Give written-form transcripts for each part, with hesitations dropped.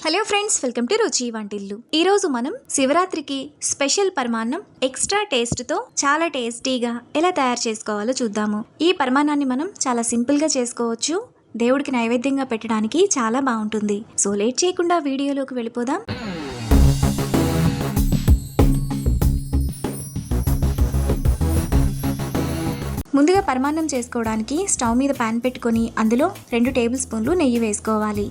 Hello friends, welcome to రుచి వంటిల్లు. ఈ రోజు మనం శివరాత్రికి స్పెషల్ పరమాన్నం ఎక్స్ట్రా టేస్ట్ తో చాలా టేస్టీగా ఎలా తయారు చేసుకోవాలో చూద్దాము. ఈ పరమాన్నాన్ని మనం చాలా సింపుల్ గా చేసుకోవచ్చు. దేవుడికి నైవేద్యంగా పెట్టడానికి చాలా బాగుంటుంది. సో లేట్ చేయకుండా వీడియోలోకి వెళ్ళిపోదాం. ముందుగా పరమాన్నం చేసుకోవడానికి స్టవ్ మీద పాన్ పెట్టుకొని అందులో 2 టేబుల్ స్పూన్లు నెయ్యి వేసుకోవాలి.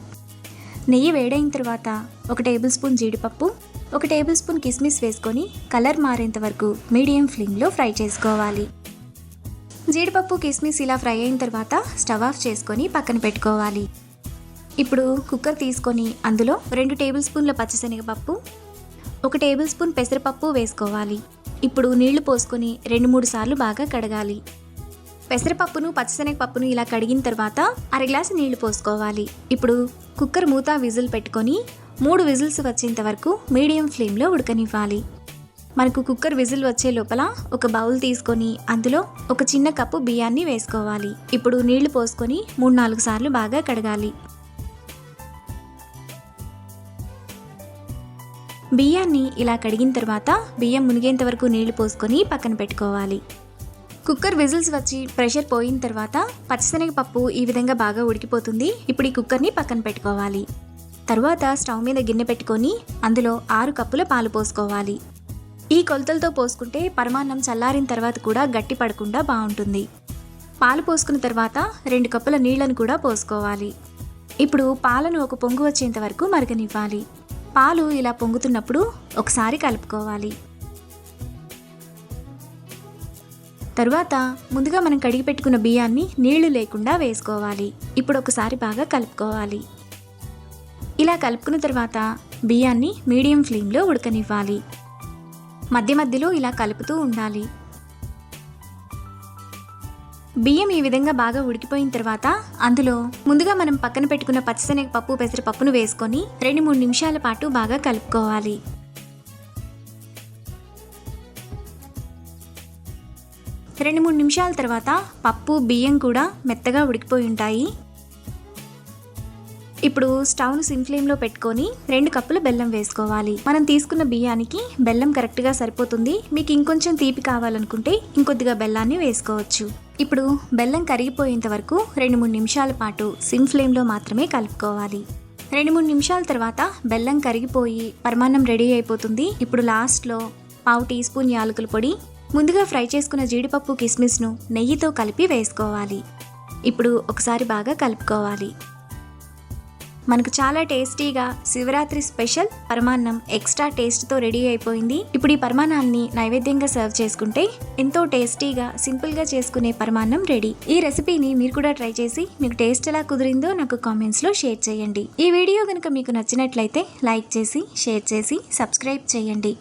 నెయ్యి వేడైన తర్వాత 1 టేబుల్ స్పూన్ జీడిపప్పు, 1 టేబుల్ స్పూన్ కిస్మిస్ వేసుకొని కలర్ మారేంత వరకు మీడియం ఫ్లేమ్లో ఫ్రై చేసుకోవాలి. జీడిపప్పు కిస్మిస్ ఇలా ఫ్రై అయిన తర్వాత స్టవ్ ఆఫ్ చేసుకొని పక్కన పెట్టుకోవాలి. ఇప్పుడు కుక్కర్ తీసుకొని అందులో 2 టేబుల్ స్పూన్ల పచ్చిశనగపప్పు, 1 టేబుల్ స్పూన్ పెసరపప్పు వేసుకోవాలి. ఇప్పుడు నీళ్లు పోసుకొని 2-3 సార్లు బాగా కడగాలి. పెసరపప్పును పచ్చిశనగపప్పును ఇలా కడిగిన తర్వాత 1/2 గ్లాసు నీళ్లు పోసుకోవాలి. ఇప్పుడు కుక్కర్ మూత విజిల్ పెట్టుకొని 3 విజిల్స్ వచ్చేంత వరకు మీడియం ఫ్లేమ్లో ఉడకనివ్వాలి. మనకు కుక్కర్ విజిల్ వచ్చే లోపల ఒక బౌల్ తీసుకొని అందులో ఒక చిన్న కప్పు బియ్యాన్ని వేసుకోవాలి. ఇప్పుడు నీళ్లు పోసుకొని 3-4 సార్లు బాగా కడగాలి. బియ్యాన్ని ఇలా కడిగిన తర్వాత బియ్యం మునిగేంత వరకు నీళ్లు పోసుకొని పక్కన పెట్టుకోవాలి. కుక్కర్ విజిల్స్ వచ్చి ప్రెషర్ పోయిన తర్వాత పచ్చిశనగపప్పు ఈ విధంగా బాగా ఉడికిపోతుంది. ఇప్పుడు ఈ కుక్కర్ని పక్కన పెట్టుకోవాలి. తర్వాత స్టవ్ మీద గిన్నె పెట్టుకొని అందులో 6 కప్పుల పాలు పోసుకోవాలి. ఈ కొలతలతో పోసుకుంటే పరమాన్నం చల్లారిన తర్వాత కూడా గట్టి పడకుండా బాగుంటుంది. పాలు పోసుకున్న తర్వాత 2 కప్పుల నీళ్లను కూడా పోసుకోవాలి. ఇప్పుడు పాలను ఒక పొంగు వచ్చేంత వరకు మరగనివ్వాలి. పాలు ఇలా పొంగుతున్నప్పుడు ఒకసారి కలుపుకోవాలి. తరువాత ముందుగా మనం కడిగి పెట్టుకున్న బియ్యాన్ని నీళ్లు లేకుండా వేసుకోవాలి. ఇప్పుడు ఒకసారి బాగా కలుపుకోవాలి. ఇలా కలుపుకున్న తర్వాత బియ్యాన్ని మీడియం ఫ్లేమ్లో ఉడకనివ్వాలి. మధ్య మధ్యలో ఇలా కలుపుతూ ఉండాలి. బియ్యం ఈ విధంగా బాగా ఉడికిపోయిన తర్వాత అందులో ముందుగా మనం పక్కన పెట్టుకున్న పచ్చిశనగపప్పు పెసరపప్పును వేసుకొని 2-3 నిమిషాల పాటు బాగా కలుపుకోవాలి. 2-3 నిమిషాల తర్వాత పప్పు బియ్యం కూడా మెత్తగా ఉడికిపోయి ఉంటాయి. ఇప్పుడు స్టవ్ను సిమ్ ఫ్లేమ్లో పెట్టుకొని 2 కప్పుల బెల్లం వేసుకోవాలి. మనం తీసుకున్న బియ్యానికి బెల్లం కరెక్ట్గా సరిపోతుంది. మీకు ఇంకొంచెం తీపి కావాలనుకుంటే ఇంకొద్దిగా బెల్లాన్ని వేసుకోవచ్చు. ఇప్పుడు బెల్లం కరిగిపోయేంత వరకు 2-3 నిమిషాల పాటు సిమ్ ఫ్లేమ్లో మాత్రమే కలుపుకోవాలి. 2-3 నిమిషాల తర్వాత బెల్లం కరిగిపోయి పరమాన్నం రెడీ అయిపోతుంది. ఇప్పుడు లాస్ట్లో 1/2 టీ స్పూన్ యాలకుల పొడి, ముందుగా ఫ్రై చేసుకున్న జీడిపప్పు కిస్మిస్ను నెయ్యితో కలిపి వేసుకోవాలి. ఇప్పుడు ఒకసారి బాగా కలుపుకోవాలి. మనకు చాలా టేస్టీగా శివరాత్రి స్పెషల్ పరమాన్నం ఎక్స్ట్రా టేస్ట్తో రెడీ అయిపోయింది. ఇప్పుడు ఈ పరమాన్నాన్ని నైవేద్యంగా సర్వ్ చేసుకుంటే ఎంతో టేస్టీగా సింపుల్గా చేసుకునే పరమాన్నం రెడీ. ఈ రెసిపీని మీరు కూడా ట్రై చేసి మీకు టేస్ట్ ఎలా కుదిరిందో నాకు కామెంట్స్లో షేర్ చేయండి. ఈ వీడియో కనుక మీకు నచ్చినట్లయితే లైక్ చేసి షేర్ చేసి సబ్స్క్రైబ్ చేయండి.